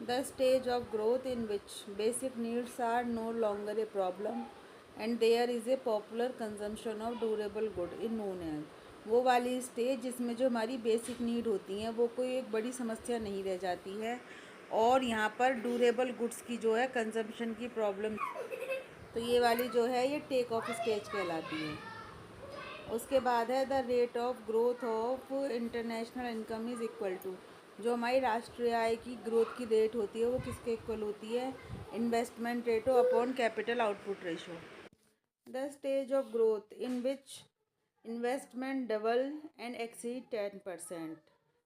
The stage of growth in which basic needs are no longer a problem and there is a popular consumption of durable good is known as। वो वाली stage जिसमें जो हमारी basic need होती हैं वो कोई एक बड़ी समस्या नहीं रह जाती है और यहाँ पर ड्यूरेबल गुड्स की जो है कंजम्पशन की प्रॉब्लम, तो ये वाली जो है ये टेक ऑफ स्टेज कहलाती है। उसके बाद है the rate of growth of international income is equal to, जो हमारी राष्ट्रीय आय की ग्रोथ की रेट होती है वो किसके इक्वल होती है, investment रेटो upon capital output ratio. The stage of growth in which investment double and exceed 10%,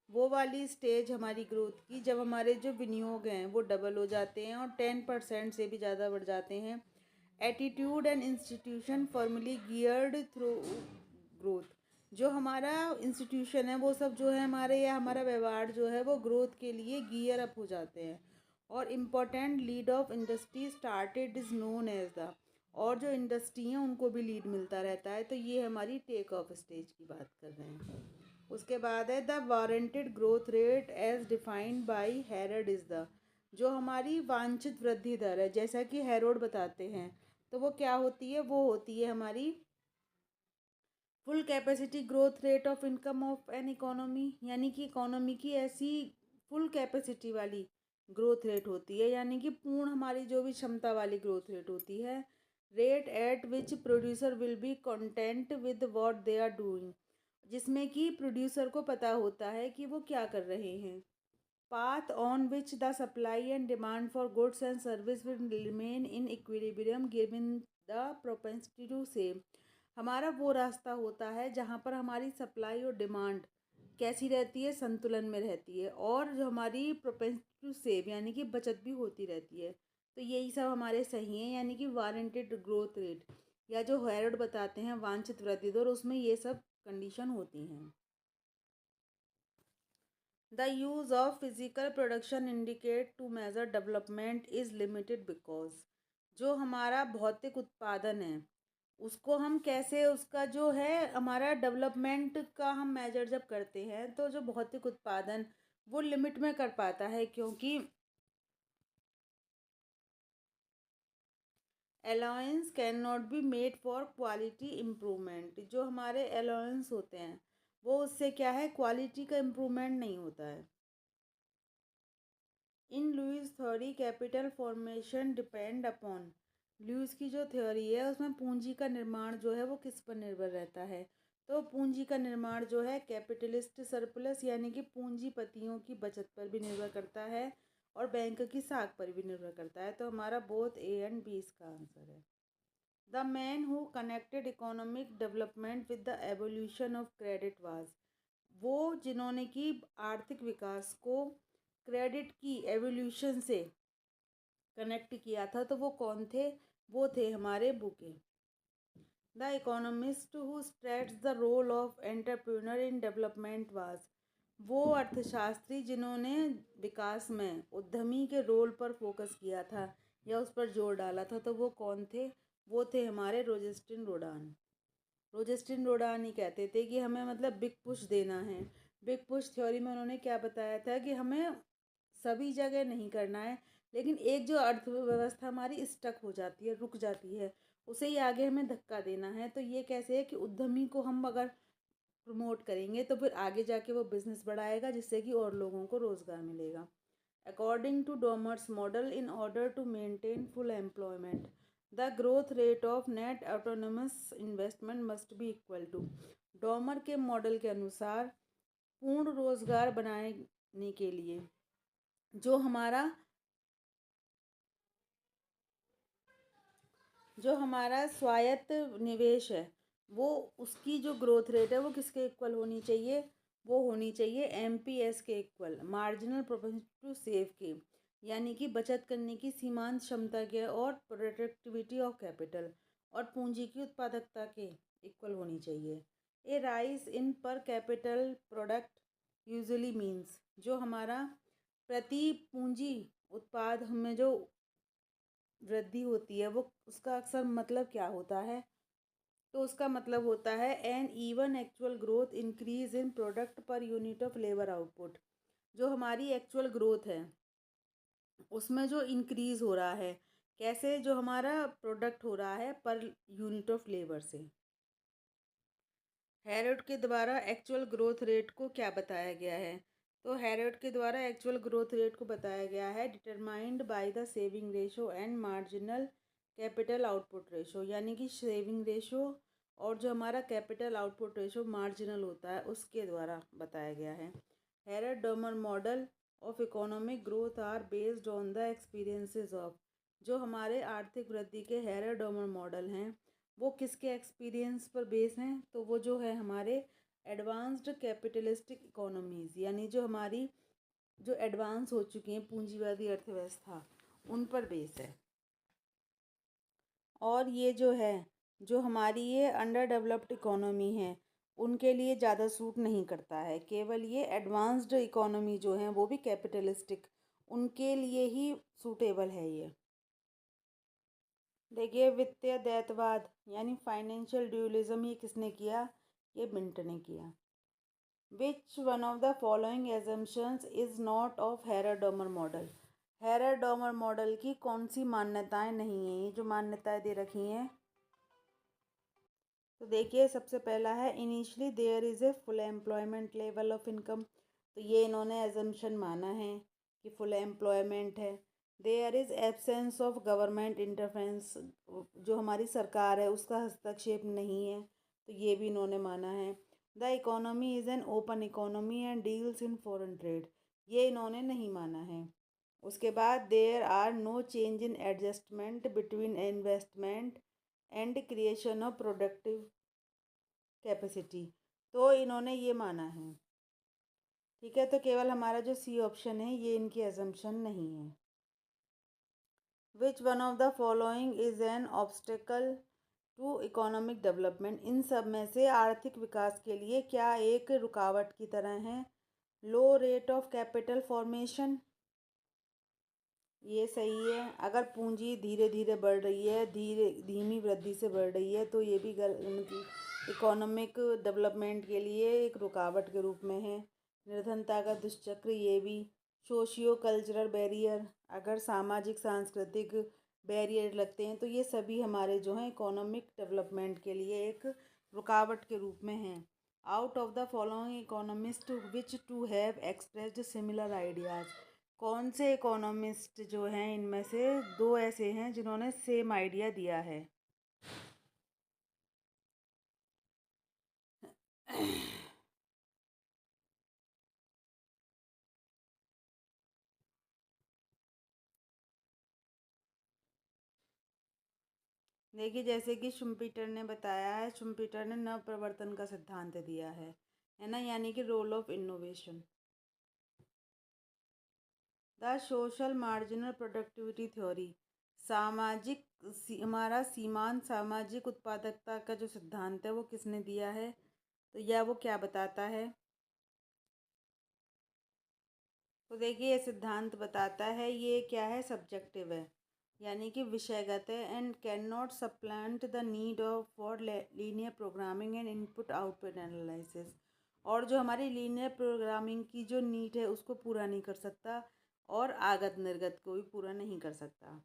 वो वाली स्टेज हमारी ग्रोथ की जब हमारे जो विनियोग हैं वो डबल हो जाते हैं और 10% से भी ज़्यादा बढ़ जाते हैं। Attitude and institution formally geared through growth, जो हमारा इंस्टीट्यूशन है वो सब जो है हमारे या हमारा व्यवहार जो है वो ग्रोथ के लिए गियर अप हो जाते हैं। और important lead of industry started is known as the, और जो इंडस्ट्री हैं उनको भी लीड मिलता रहता है, तो ये हमारी टेक ऑफ स्टेज की बात कर रहे हैं। उसके बाद है the warranted growth rate as defined by Harrod is the, जो हमारी वांछित वृद्धि दर है जैसा कि हैरोड बताते हैं, तो वो क्या होती है, वो होती है हमारी full capacity growth rate of income of an economy, यानी कि इकोनॉमी की ऐसी फुल कैपेसिटी वाली ग्रोथ रेट होती है, यानी कि पूर्ण हमारी जो भी क्षमता वाली ग्रोथ रेट होती है। Rate at which producer will be content with what they are doing, जिसमें कि प्रोड्यूसर को पता होता है कि वो क्या कर रहे हैं। Path on which the supply and demand for goods and service will remain in equilibrium given the propensity to save, हमारा वो रास्ता होता है जहाँ पर हमारी सप्लाई और डिमांड कैसी रहती है, संतुलन में रहती है, और जो हमारी प्रोपेंसिटी टू सेव यानी कि बचत भी होती रहती है। तो यही सब हमारे सही हैं, यानी कि वारंटेड ग्रोथ रेट या जो हैरोड बताते हैं वांछित वृद्धि दर, उसमें ये सब कंडीशन होती हैं। The use of physical production indicate to measure development is limited because, जो हमारा भौतिक उत्पादन है उसको हम कैसे, उसका जो है हमारा डेवलपमेंट का हम मेजर जब करते हैं तो जो भौतिक उत्पादन वो लिमिट में कर पाता है, क्योंकि allowance can not be made for quality improvement, जो हमारे अलाउंस होते हैं वो उससे क्या है, क्वालिटी का इम्प्रूवमेंट नहीं होता है। In Lewis theory capital formation depend upon, Lewis की जो थ्योरी है उसमें पूंजी का निर्माण जो है वो किस पर निर्भर रहता है, तो पूंजी का निर्माण जो है कैपिटलिस्ट सरप्लस यानी कि पूंजीपतियों की बचत पर भी निर्भर करता है और बैंक की साख पर भी निर्भर करता है, तो हमारा बोथ ए एंड बी इसका आंसर है। The man who connected economic development with the evolution of credit was, वो जिन्होंने कि आर्थिक विकास को क्रेडिट की एवोल्यूशन से कनेक्ट किया था, तो वो कौन थे, वो थे हमारे बुके। The economist who stresses the role of entrepreneur in development was, वो अर्थशास्त्री जिन्होंने विकास में उद्यमी के रोल पर फोकस किया था या उस पर जोर डाला था, तो वो कौन थे, वो थे हमारे रोजेस्टिन रोडान। रोजेस्टिन रोडान ही कहते थे कि हमें मतलब बिग पुश देना है। बिग पुश थ्योरी में उन्होंने क्या बताया था कि हमें सभी जगह नहीं करना है, लेकिन एक जो अर्थव्यवस्था हमारी स्टक हो जाती है, रुक जाती है, उसे ही आगे हमें धक्का देना है। तो ये कैसे है कि उद्यमी को हम अगर प्रमोट करेंगे तो फिर आगे जाके वो बिजनेस बढ़ाएगा जिससे कि और लोगों को रोज़गार मिलेगा। According to Domar's model, in order to maintain full employment the growth rate of net autonomous investment must be equal to, Domar के मॉडल के अनुसार पूर्ण रोजगार बनाने के लिए जो हमारा स्वायत्त निवेश है वो उसकी जो ग्रोथ रेट है वो किसके इक्वल होनी चाहिए, वो होनी चाहिए एमपीएस के equal, marginal propensity to save के, यानी कि बचत करने की सीमांत क्षमता के और प्रोडक्टिविटी ऑफ कैपिटल और पूंजी की उत्पादकता के इक्वल होनी चाहिए। ए राइज इन पर कैपिटल प्रोडक्ट यूजुअली मीन्स, जो हमारा प्रति पूंजी उत्पाद में जो वृद्धि होती है वो उसका अक्सर मतलब क्या होता है, तो उसका मतलब होता है an even actual growth increase in product per unit of labour output, जो हमारी एक्चुअल ग्रोथ है उसमें जो इंक्रीज़ हो रहा है, कैसे, जो हमारा प्रोडक्ट हो रहा है पर यूनिट ऑफ लेबर से। हैरोल्ड के द्वारा एक्चुअल ग्रोथ रेट को क्या बताया गया है? तो हैरोल्ड के द्वारा एक्चुअल ग्रोथ रेट को बताया गया है determined by the saving ratio and marginal capital output ratio, यानी कि सेविंग रेशो और जो हमारा कैपिटल आउटपुट रेशो मार्जिनल होता है उसके द्वारा बताया गया है। Harrod Domar model of economic growth are based on the experiences of, जो हमारे आर्थिक वृद्धि के हैरोल्ड डर्मर मॉडल हैं वो किसके एक्सपीरियंस पर बेस हैं? तो वो जो है हमारे एडवांस्ड कैपिटलिस्टिक इकोनॉमीज़, यानी जो हमारी जो एडवांस हो चुकी हैं पूंजीवादी अर्थव्यवस्था, उन पर बेस है। और ये जो है, जो हमारी ये अंडर डेवलप्ड इकोनॉमी है उनके लिए ज़्यादा सूट नहीं करता है। केवल ये एडवांस्ड इकोनॉमी जो है वो भी कैपिटलिस्टिक, उनके लिए ही सूटेबल है ये। देखिए, वित्तीय दैतवाद यानी फाइनेंशियल ड्यूअलिज्म ये किसने किया? ये मिंट ने किया। Which one of the following assumptions is not of Harrod Domar model? Harrod Domar model की कौन सी मान्यताएं नहीं हैं? ये जो मान्यताएं दे रखी हैं, तो देखिए सबसे पहला है initially there is a full employment level of income. तो ये इन्होंने एजम्पशन माना है कि फुल एम्प्लॉयमेंट है। There is absence of government interference, जो हमारी सरकार है उसका हस्तक्षेप नहीं है, तो ये भी इन्होंने माना है। The economy is an open economy and deals in foreign trade, ये इन्होंने नहीं माना है। उसके बाद there are no change in adjustment between investment and creation of productive capacity, तो इन्होंने ये माना है। ठीक है, तो केवल हमारा जो सी ऑप्शन है ये इनकी एजम्पशन नहीं है। Which one of the following is an obstacle to economic development? इन सब में से आर्थिक विकास के लिए क्या एक रुकावट की तरह है? लो रेट ऑफ कैपिटल फॉर्मेशन, ये सही है। अगर पूंजी धीरे धीरे बढ़ रही है, धीमी वृद्धि से बढ़ रही है, तो ये भी मतलब इकोनॉमिक डेवलपमेंट के लिए एक रुकावट के रूप में है। निर्धनता का दुष्चक्र, ये भी। सोशियो कल्चरल बैरियर, अगर सामाजिक सांस्कृतिक बैरियर लगते हैं तो ये सभी हमारे जो हैं इकोनॉमिक डेवलपमेंट के लिए एक रुकावट के रूप में हैं। Out of the following economist which two have expressed similar ideas? कौन से इकोनॉमिस्ट जो हैं इनमें से दो ऐसे हैं जिन्होंने सेम आइडिया दिया है? देखिए, जैसे कि शुम्पीटर ने बताया है, शुम्पीटर ने नव प्रवर्तन का सिद्धांत दिया है ना, यानी कि role of innovation. The social marginal productivity theory, सामाजिक हमारा सीमांत सामाजिक उत्पादकता का जो सिद्धांत है वो किसने दिया है? तो यह वो क्या बताता है? तो देखिए, ये सिद्धांत बताता है, ये क्या है, सब्जेक्टिव है, यानी कि विषयगत है, and can not सप्लांट the need of for linear programming and input output analysis, और जो हमारी लीनियर प्रोग्रामिंग की जो नीड है उसको पूरा नहीं कर सकता और आगत निर्गत को भी पूरा नहीं कर सकता।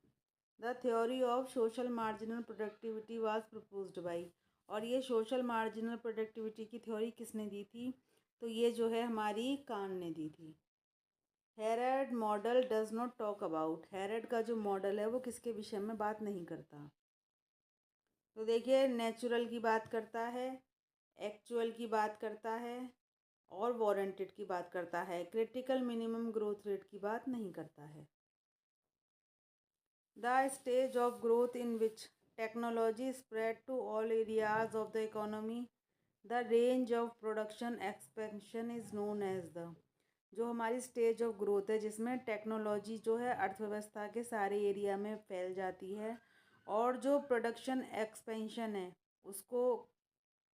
The theory of social marginal productivity was proposed by, और ये सोशल मार्जिनल प्रोडक्टिविटी की थ्योरी किसने दी थी? तो ये जो है हमारी कान ने दी थी। Harrod model does not talk about, Harrod का जो मॉडल है वो किसके विषय में बात नहीं करता? तो देखिए, नेचुरल की बात करता है, एक्चुअल की बात करता है और वारंटेड की बात करता है, क्रिटिकल मिनिमम ग्रोथ रेट की बात नहीं करता है। The stage of growth in which technology spread to all areas of the economy, the range of production expansion is known as the, जो हमारी स्टेज ऑफ ग्रोथ है जिसमें टेक्नोलॉजी जो है अर्थव्यवस्था के सारे एरिया में फैल जाती है, और जो प्रोडक्शन एक्सपेंशन है उसको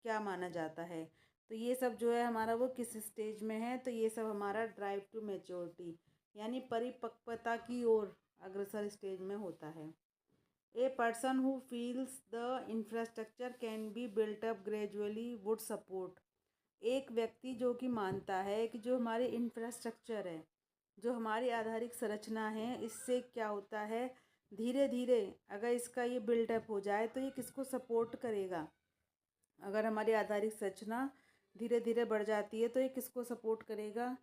क्या माना जाता है? तो ये सब जो है हमारा वो किस स्टेज में है? तो ये सब हमारा ड्राइव टू मैच्योरिटी यानी परिपक्वता की ओर अग्रसर स्टेज में होता है। A person who feels the infrastructure can be built up gradually would support, एक व्यक्ति जो कि मानता है कि जो हमारे इंफ्रास्ट्रक्चर है जो हमारी आधारिक संरचना है, इससे क्या होता है, धीरे धीरे अगर इसका ये बिल्डअप हो जाए तो ये किसको सपोर्ट करेगा। अगर हमारी आधारिक संरचना धीरे धीरे बढ़ जाती है तो ये किसको सपोर्ट करेगा,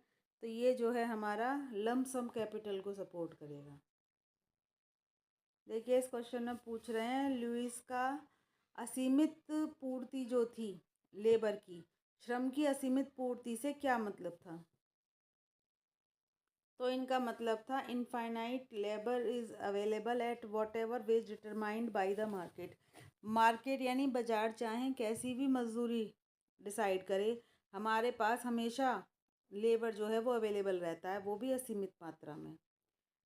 तो ये जो है हमारा लंप सम कैपिटल को सपोर्ट करेगा। देखिए इस क्वेश्चन में पूछ रहे हैं, लुईस का असीमित पूर्ति जो थी लेबर की, श्रम की असीमित पूर्ति से क्या मतलब था। तो इनका मतलब था infinite labour is available at whatever wage determined by the market. Market यानी बाजार चाहें कैसी भी मजदूरी डिसाइड करे, हमारे पास हमेशा लेबर जो है वो अवेलेबल रहता है, वो भी असीमित मात्रा में।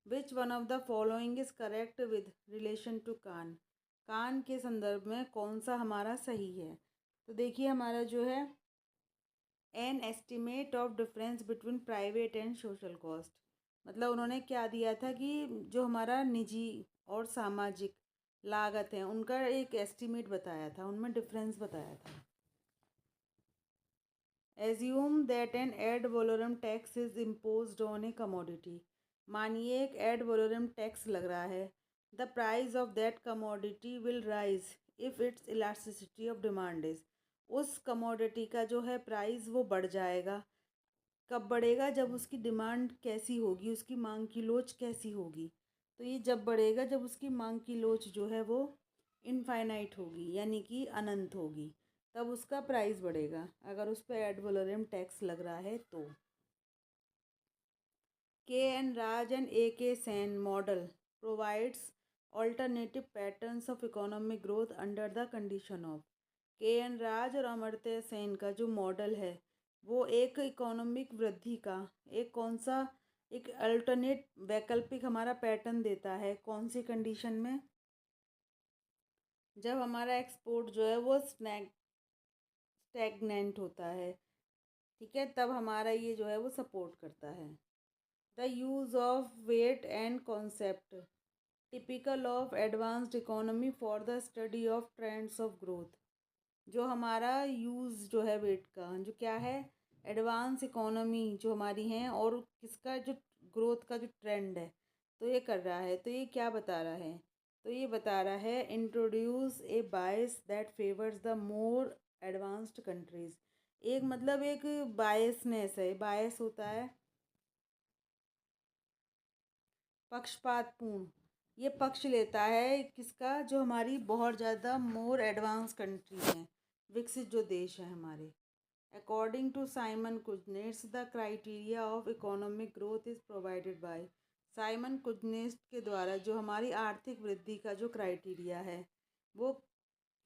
Which one of the following is correct with relation to Kahn. Kahn के संदर्भ में कौन सा हमारा सही है। तो देखिए हमारा जो है an estimate of difference between private and social cost, मतलब उन्होंने क्या दिया था कि जो हमारा निजी और सामाजिक लागत है उनका एक एस्टिमेट बताया था, उनमें डिफरेंस बताया था। Assume that an ad valorem tax is imposed on a commodity. मानिए एक एड वोलोरम टैक्स लग रहा है, the price of that commodity will rise if its elasticity of demand is. उस कमोडिटी का जो है प्राइस वो बढ़ जाएगा। कब बढ़ेगा, जब उसकी डिमांड कैसी होगी, उसकी मांग की लोच कैसी होगी। तो ये जब बढ़ेगा जब उसकी मांग की लोच जो है वो इनफाइनाइट होगी, यानी कि अनंत होगी, तब उसका प्राइस बढ़ेगा, अगर उस पर एड वैलोरम टैक्स लग रहा है तो। के एन राज एंड ए के Sen model provides alternative patterns of economic growth under the condition of. के एन राज और अमर्त्य सेन का जो मॉडल है वो एक इकोनॉमिक वृद्धि का एक कौन सा एक अल्टरनेट वैकल्पिक हमारा पैटर्न देता है, कौन सी कंडीशन में, जब हमारा एक्सपोर्ट जो है वो स्टैग्नेंट होता है, ठीक है, तब हमारा ये जो है वो सपोर्ट करता है। The use of weight and concept typical of advanced economy for the study of trends of growth. जो हमारा यूज़ जो है वेट का, जो क्या है, एडवांस इकोनॉमी जो हमारी है और किसका जो ग्रोथ का जो ट्रेंड है तो ये कर रहा है, तो ये क्या बता रहा है, तो ये बता रहा है introduce A bias that favours the more advanced countries. एक मतलब एक बायसनेस है, बायस होता है पक्षपातपूर्ण, ये पक्ष लेता है किसका, जो हमारी बहुत ज़्यादा मोर एडवांस कंट्री हैं, विकसित जो देश हैं हमारे। According to Simon Kuznets the criteria of economic growth is provided by. Simon Kuznets के द्वारा जो हमारी आर्थिक वृद्धि का जो क्राइटेरिया है वो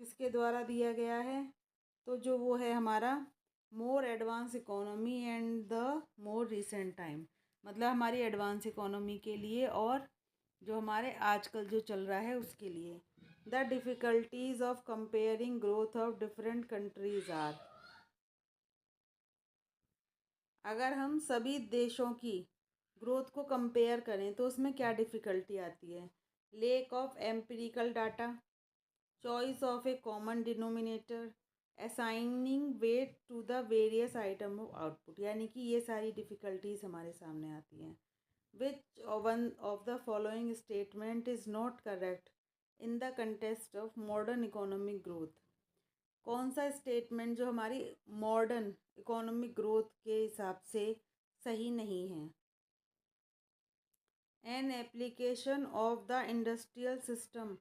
किसके द्वारा दिया गया है, तो जो वो है हमारा more advance economy and the more recent time, मतलब हमारी एडवांस इकोनॉमी के लिए और जो हमारे आजकल जो चल रहा है उसके लिए। The difficulties of comparing growth of different countries are. अगर हम सभी देशों की ग्रोथ को कंपेयर करें तो उसमें क्या डिफ़िकल्टी आती है, lack of empirical data, choice of a common denominator, assigning weight to the various item of output, यानी कि ये सारी डिफ़िकल्टीज हमारे सामने आती हैं। Which one of the following statement is not correct in the context of modern economic growth. कौन सा स्टेटमेंट जो हमारी मॉडर्न इकोनॉमिक ग्रोथ के हिसाब से सही नहीं है। An application of the industrial system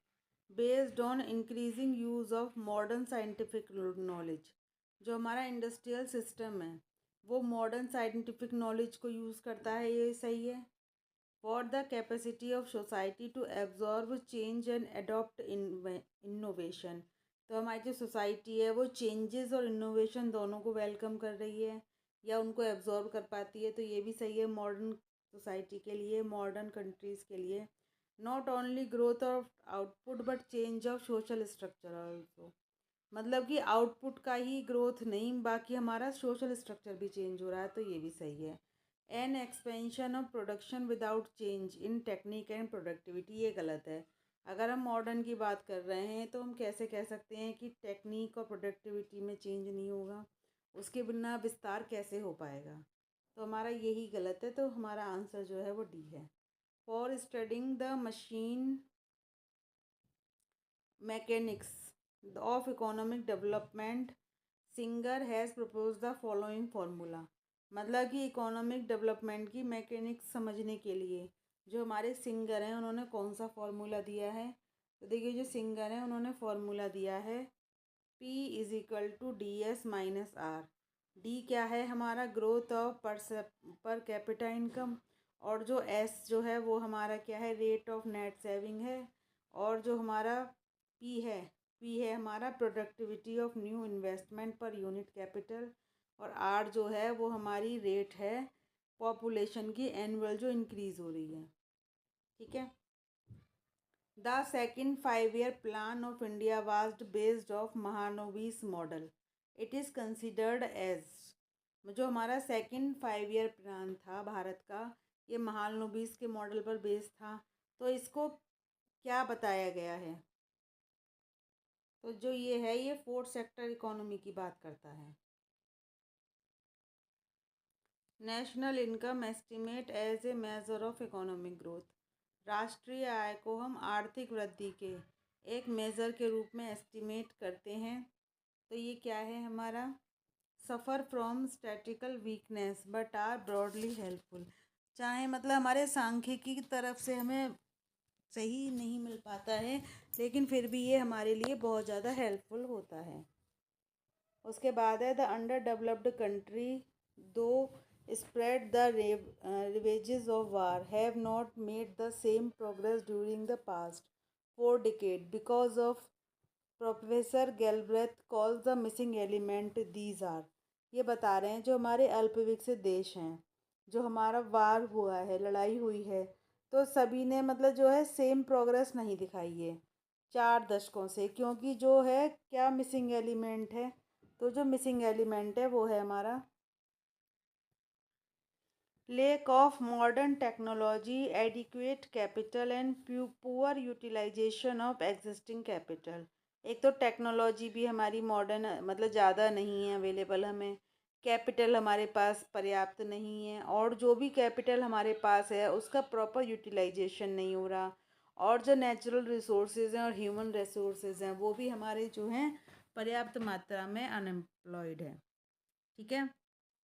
based on increasing use of modern scientific knowledge. जो हमारा इंडस्ट्रियल सिस्टम है वो मॉडर्न साइंटिफिक नॉलेज को यूज़ करता है, ये सही है। For the capacity of society to absorb change and adopt innovation. तो हमारी जो सोसाइटी है वो चेंजेस और इनोवेशन दोनों को वेलकम कर रही है या उनको एब्जॉर्व कर पाती है, तो ये भी सही है मॉडर्न सोसाइटी के लिए, मॉडर्न कंट्रीज़ के लिए। Not only growth of output but change of social structure also, मतलब कि आउटपुट का ही ग्रोथ नहीं, बाकी हमारा सोशल स्ट्रक्चर भी चेंज हो रहा है, तो ये भी सही है। N expansion of production without change in technique and productivity, ये गलत है। अगर हम मॉडर्न की बात कर रहे हैं तो हम कैसे कह सकते हैं कि टेक्निक और प्रोडक्टिविटी में चेंज नहीं होगा, उसके बिना विस्तार कैसे हो पाएगा। तो हमारा यही गलत है, तो हमारा आंसर जो है वो डी है। For studying the machine mechanics of economic development singer has propose the following formula. मतलब कि इकोनॉमिक डेवलपमेंट की मैकेनिक्स समझने के लिए जो हमारे सिंगर हैं उन्होंने कौन सा फार्मूला दिया है। तो देखिए, जो सिंगर हैं उन्होंने फार्मूला दिया है P is equal to D S minus R. D क्या है हमारा, growth of per capita income, और जो एस जो है वो हमारा क्या है, रेट ऑफ नेट सेविंग है, और जो हमारा पी है हमारा productivity of new investment per unit capital, और आर जो है वो हमारी रेट है पॉपुलेशन की एनुअल जो इंक्रीज हो रही है। ठीक है। The second 5 year plan of India was based of Mahalanobis model. It is considered as, जो हमारा सेकेंड 5 year प्लान था भारत का, ये महानोबिस के मॉडल पर बेस्ड था। तो इसको क्या बताया गया है, तो जो ये है ये फोर्थ सेक्टर इकोनॉमी की बात करता है। National income estimate as a measure of economic growth. राष्ट्रीय आय को हम आर्थिक वृद्धि के एक मेज़र के रूप में एस्टिमेट करते हैं। तो ये क्या है हमारा, suffer from statistical weakness but are broadly helpful. चाहे मतलब हमारे सांख्यिकी की तरफ से हमें सही नहीं मिल पाता है, लेकिन फिर भी ये हमारे लिए बहुत ज़्यादा हेल्पफुल होता है। उसके बाद है द अंडर डेवलप्ड कंट्री दो spread the ravages of war have not made the same progress during the past 4 decades because of professor Galbraith calls the missing element these are. ये बता रहे हैं जो हमारे अल्पविकसित देश हैं, जो हमारा वार हुआ है, लड़ाई हुई है, तो सभी ने मतलब जो है सेम प्रोग्रेस नहीं दिखाई है 4 दशकों से, क्योंकि जो है क्या मिसिंग एलिमेंट है, तो जो मिसिंग एलिमेंट है वो है हमारा lack of modern technology, adequate capital and poor utilisation of existing capital. एक तो टेक्नोलॉजी भी हमारी मॉडर्न मतलब ज़्यादा नहीं है अवेलेबल, हमें कैपिटल हमारे पास पर्याप्त नहीं है, और जो भी कैपिटल हमारे पास है उसका प्रॉपर यूटिलाइजेशन नहीं हो रहा, और जो नेचुरल रिसोर्सेज हैं और ह्यूमन रिसोर्सेज हैं वो भी हमारे जो हैं पर्याप्त मात्रा में अनएम्प्लॉयड है। ठीक है।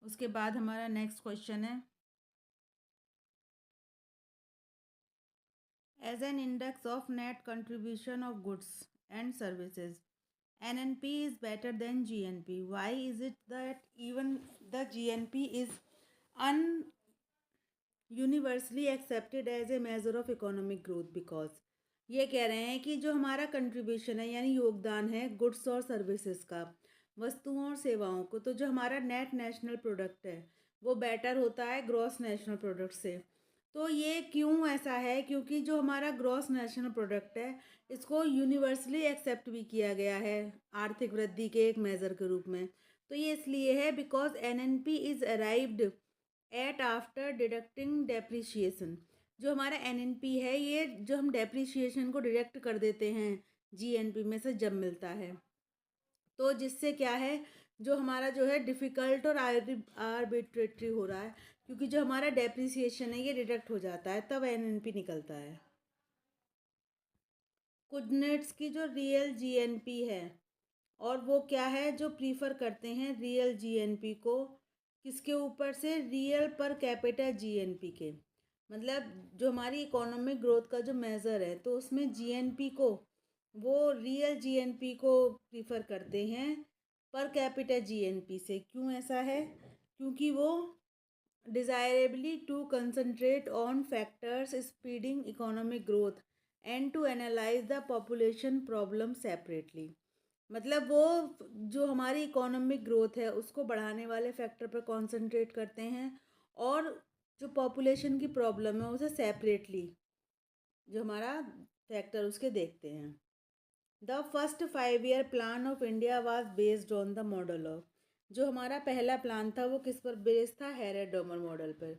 उसके बाद हमारा नेक्स्ट क्वेश्चन है, as an index of net contribution of goods and services, NNP is better than GNP. Why is it that even the GNP is universally accepted as a measure of economic growth? Because ये कह रहे हैं कि जो हमारा contribution है यानी योगदान है गुड्स और सर्विसेज का, वस्तुओं और सेवाओं को, तो जो हमारा नेट नेशनल प्रोडक्ट है वो बेटर होता है ग्रॉस नेशनल प्रोडक्ट से। तो ये क्यों ऐसा है, क्योंकि जो हमारा ग्रॉस नेशनल प्रोडक्ट है इसको यूनिवर्सली एक्सेप्ट भी किया गया है आर्थिक वृद्धि के एक मेज़र के रूप में। तो ये इसलिए है because NNP is arrived at after deducting depreciation. जो हमारा एनएनपी है ये जो हम डेप्रिसिएशन को डिडक्ट कर देते हैं जीएनपी में से जब मिलता है, तो जिससे क्या है जो हमारा जो है डिफ़िकल्ट और आर्बिट्रेटरी हो रहा है, क्योंकि जो हमारा डेप्रिसिएशन है ये डिडक्ट हो जाता है तब एनएनपी निकलता है। कुडनेट्स की जो रियल जीएनपी है, और वो क्या है जो प्रीफर करते हैं रियल जीएनपी को किसके ऊपर से, रियल पर कैपिटा जीएनपी के। मतलब जो हमारी इकोनॉमिक ग्रोथ का जो मेज़र है तो उसमें जीएनपी को वो रियल जीएनपी को प्रीफर करते हैं पर कैपिटा जीएनपी से। क्यों ऐसा है, क्योंकि वो desirably to concentrate on factors speeding economic growth and to analyse the population problem separately. मतलब वो जो हमारी इकोनॉमिक ग्रोथ है उसको बढ़ाने वाले फैक्टर पर कंसंट्रेट करते हैं, और जो पॉपुलेशन की प्रॉब्लम है उसे सेपरेटली जो हमारा फैक्टर उसके देखते हैं। The first 5 year plan of India was based on the model of, जो हमारा पहला प्लान था वो किस पर बेस्ड था, हेरेड-डोमर मॉडल पर।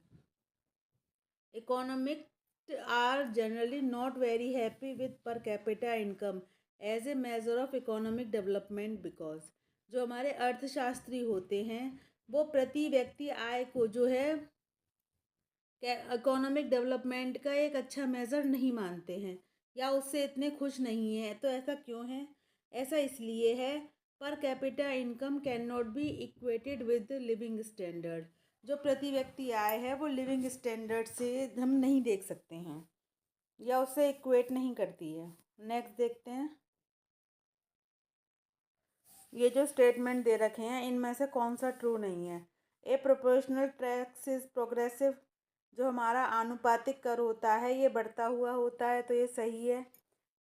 Economist are generally not very happy with per capita income as a measure of economic development because जो हमारे अर्थशास्त्री होते हैं वो प्रति व्यक्ति आय को जो है इकोनॉमिक डेवलपमेंट का एक अच्छा मेज़र नहीं मानते हैं या उससे इतने खुश नहीं हैं। तो ऐसा क्यों है? ऐसा इसलिए है, पर capita income can not be equated with living standard. जो प्रति व्यक्ति आय है वो लिविंग स्टैंडर्ड से हम नहीं देख सकते हैं या उससे इक्वेट नहीं करती है। नेक्स्ट देखते हैं, ये जो स्टेटमेंट दे रखे हैं इनमें से कौन सा ट्रू नहीं है। ए प्रोपोर्शनल टैक्स इज प्रोग्रेसिव, जो हमारा आनुपातिक कर होता है ये बढ़ता हुआ होता है, तो ये सही है।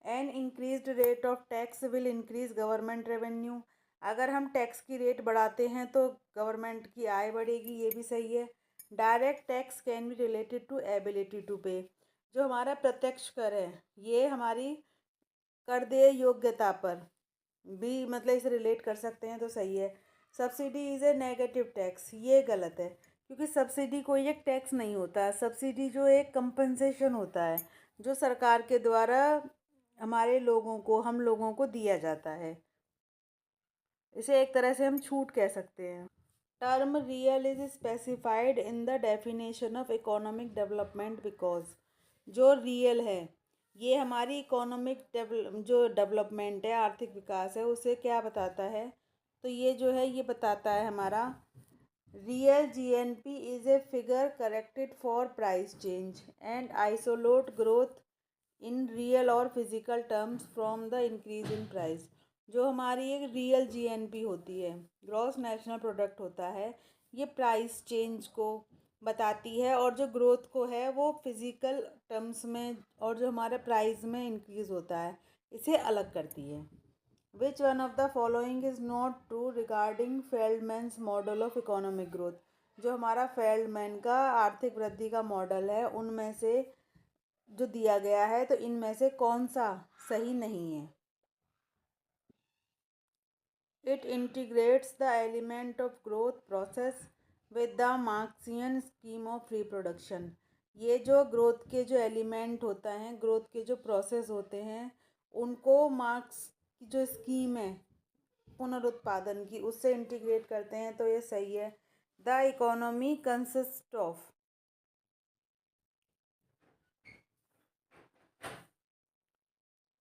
An increased rate of tax will increase government revenue, अगर हम टैक्स की रेट बढ़ाते हैं तो गवर्नमेंट की आय बढ़ेगी, ये भी सही है। Direct tax can be related to ability to pay, जो हमारा प्रत्यक्ष कर है ये हमारी कर देय योग्यता पर भी मतलब इसे रिलेट कर सकते हैं, तो सही है। Subsidy is a negative tax, ये गलत है, क्योंकि सब्सिडी कोई एक टैक्स नहीं होता है। सब्सिडी जो एक कंपनसेशन होता है जो सरकार के द्वारा हमारे लोगों को, हम लोगों को दिया जाता है। इसे एक तरह से हम छूट कह सकते हैं। Term real is specified in the definition of economic development because, जो रियल है ये हमारी इकोनॉमिक जो डेवलपमेंट है, आर्थिक विकास है, उसे क्या बताता है? तो ये जो है ये बताता है हमारा real GNP is a figure corrected for price change and isolate growth in real और physical terms from the increase in price. जो हमारी एक रियल जीएनपी होती है, ग्रॉस नेशनल प्रोडक्ट होता है, ये प्राइस चेंज को बताती है, और जो ग्रोथ को है वो फिजिकल टर्म्स में और जो हमारे प्राइस में इंक्रीज होता है इसे अलग करती है। Which one of the following is not true regarding Feldman's model of economic growth, जो हमारा फेल्डमैन का आर्थिक वृद्धि का मॉडल है उनमें से जो दिया गया है, तो इनमें से कौन सा सही नहीं है? It integrates the element of growth process with the Marxian scheme of reproduction, ये जो ग्रोथ के जो एलिमेंट होता है, ग्रोथ के जो प्रोसेस होते हैं, उनको मार्क्स की जो स्कीम है पुनरुत्पादन की उससे इंटीग्रेट करते हैं, तो ये सही है। The economy consist of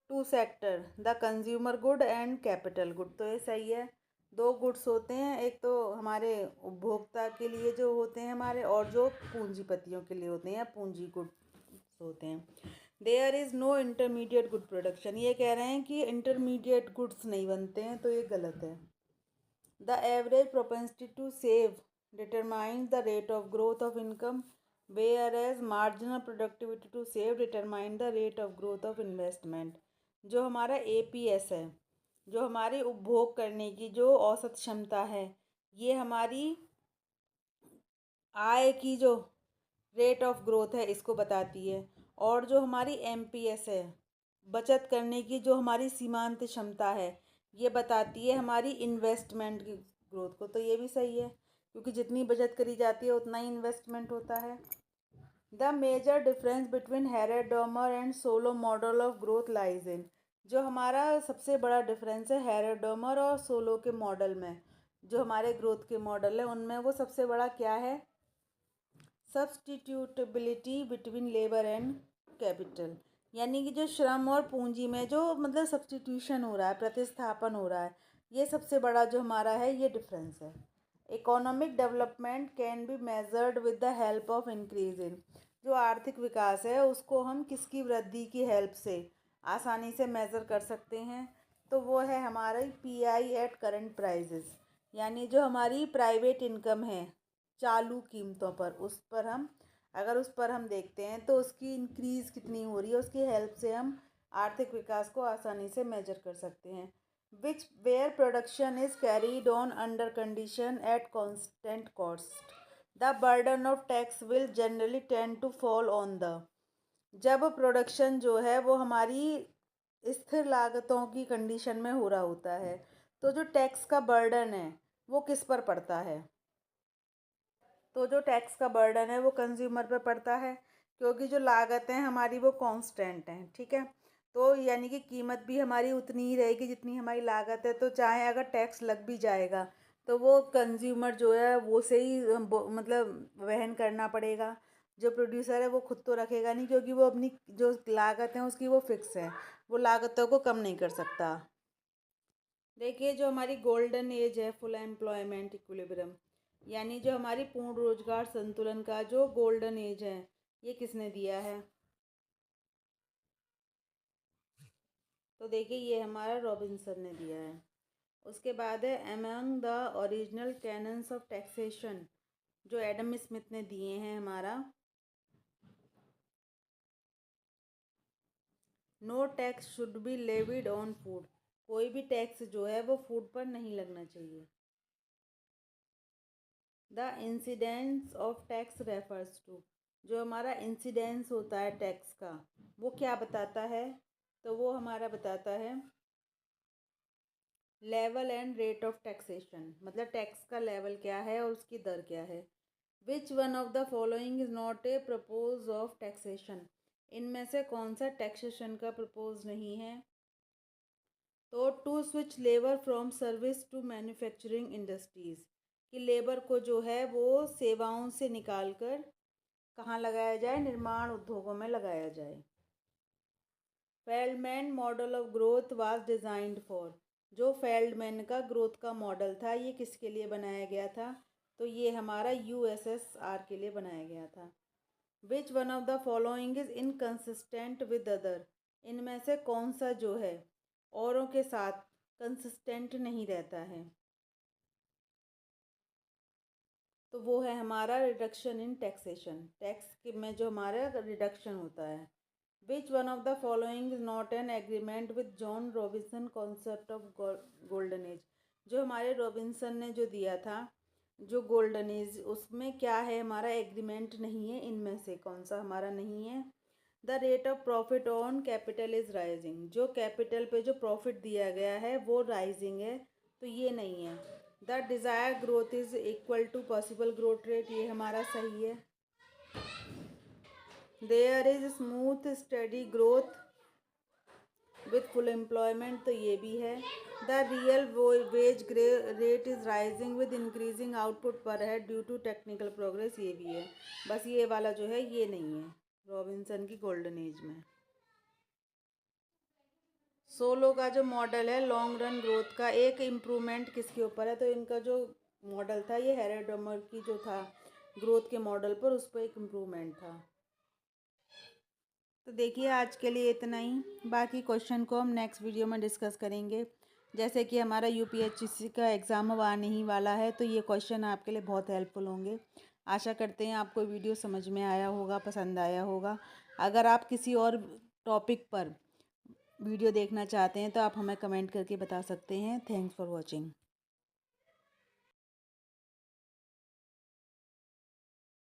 two sector, the consumer good and capital good, तो ये सही है। दो गुड्स होते हैं, एक तो हमारे उपभोक्ता के लिए जो होते हैं हमारे, और जो पूंजीपतियों के लिए होते हैं, पूंजी गुड्स होते हैं। There is no intermediate good production, ये कह रहे हैं कि इंटरमीडिएट गुड्स नहीं बनते हैं, तो ये गलत है। The average propensity to save determines the rate of growth of income, whereas marginal productivity to save determine the rate of growth of investment। जो हमारा एपीएस है, जो हमारी उपभोग करने की जो औसत क्षमता है, ये हमारी आय की जो रेट ऑफ ग्रोथ है इसको बताती है। और जो हमारी एमपीएस है, बचत करने की जो हमारी सीमांत क्षमता है, ये बताती है हमारी इन्वेस्टमेंट की ग्रोथ को, तो ये भी सही है, क्योंकि जितनी बचत करी जाती है उतना ही इन्वेस्टमेंट होता है। The major difference between Harrod Domar and Solow model of growth lies in, जो हमारा सबसे बड़ा डिफरेंस है हेरेडोमर और सोलो के मॉडल में, जो हमारे ग्रोथ के मॉडल है उनमें, वो सबसे बड़ा क्या है? सब्सटीट्यूटेबिलिटी बिटवीन लेबर एंड कैपिटल, यानी कि जो श्रम और पूंजी में जो मतलब सब्सटीट्यूशन हो रहा है, प्रतिस्थापन हो रहा है, ये सबसे बड़ा जो हमारा है ये डिफरेंस है। Economic development can be measured with the help of increase in, जो आर्थिक विकास है उसको हम किसकी वृद्धि की हेल्प से आसानी से मेज़र कर सकते हैं? तो वो है हमारी पीआई एट करंट प्राइजेस, यानी जो हमारी प्राइवेट इनकम है चालू कीमतों पर, उस पर हम अगर उस पर हम देखते हैं तो उसकी इंक्रीज़ कितनी हो रही है, उसकी हेल्प से हम आर्थिक विकास को आसानी से मेजर कर सकते हैं। Which where production is carried on under condition at constant cost, the burden of tax will generally tend to fall on the, जब प्रोडक्शन जो है वो हमारी स्थिर लागतों की कंडीशन में हो रहा होता है, तो जो टैक्स का बर्डन है वो किस पर पड़ता है? तो जो टैक्स का बर्डन है वो कंज्यूमर पे पड़ता है, क्योंकि जो लागत है हमारी वो कांस्टेंट हैं, ठीक है। तो यानी कि कीमत भी हमारी उतनी ही रहेगी जितनी हमारी लागत है, तो चाहे अगर टैक्स लग भी जाएगा तो वो कंज्यूमर जो है वो से ही मतलब वहन करना पड़ेगा। जो प्रोड्यूसर है वो खुद तो रखेगा नहीं, क्योंकि वो अपनी जो लागत है उसकी वो फिक्स है, वो लागतों को कम नहीं कर सकता। देखिए, जो हमारी गोल्डन एज है, फुल एम्प्लॉयमेंट इक्विलिब्रियम, यानी जो हमारी पूर्ण रोजगार संतुलन का जो गोल्डन एज है, ये किसने दिया है? तो देखिए, ये हमारा रॉबिन्सन ने दिया है। उसके बाद है among the original canons of taxation, जो एडम स्मिथ ने दिए हैं हमारा। No tax should be levied on food, कोई भी टैक्स जो है वो फूड पर नहीं लगना चाहिए। The incidence of tax refers to, जो हमारा इंसिडेंस होता है टैक्स का, वो क्या बताता है? तो वो हमारा बताता है level and rate of taxation, मतलब टैक्स का लेवल क्या है और उसकी दर क्या है। Which one of the following is not a purpose of taxation, इनमें से कौन सा टैक्सेशन का प्रपोज नहीं है? तो to switch labour from service to manufacturing industries, कि लेबर को जो है वो सेवाओं से निकाल कर कहाँ लगाया जाए? निर्माण उद्योगों में लगाया जाए। Feldman model of growth was designed for, जो फेल्डमैन का ग्रोथ का मॉडल था ये किसके लिए बनाया गया था? तो ये हमारा यूएसएसआर के लिए बनाया गया था। विच one of the following is inconsistent with other, इनमें से कौन सा जो है औरों के साथ कंसिस्टेंट नहीं रहता है? तो वो है हमारा रिडक्शन इन टैक्सेशन, टैक्स में जो हमारा रिडक्शन होता है। Which one of the following is not an agreement with John Robinson concept of golden age, जो हमारे रॉबिन्सन ने जो दिया था जो गोल्डन एज, उसमें क्या है? हमारा एग्रीमेंट नहीं है, इनमें से कौन सा हमारा नहीं है? The rate of profit on capital is rising, जो कैपिटल पे जो प्रॉफिट दिया गया है वो राइजिंग है, तो ये नहीं है। The desire growth is equal to possible growth rate, ये हमारा सही है। There is smooth study growth with full employment, तो ये भी है। The real wage rate is rising with increasing output per head due to technical progress, ये भी है। बस ये वाला जो है ये नहीं है रॉबिन्सन की गोल्डन एज में। सोलो का जो मॉडल है लॉन्ग रन ग्रोथ का, एक इम्प्रूवमेंट किसके ऊपर है? तो इनका जो मॉडल था ये हेरेडमर की जो था ग्रोथ के मॉडल पर, उस पर एक इम्प्रूवमेंट था। तो देखिए, आज के लिए इतना ही, बाकी क्वेश्चन को हम नेक्स्ट वीडियो में डिस्कस करेंगे। जैसे कि हमारा यूपीएससी का एग्ज़ाम अब आने ही वाला है, तो ये क्वेश्चन आपके लिए बहुत हेल्पफुल होंगे। आशा करते हैं आपको वीडियो समझ में आया होगा, पसंद आया होगा। अगर आप किसी और टॉपिक पर वीडियो देखना चाहते हैं तो आप हमें कमेंट करके बता सकते हैं। Thanks for watching.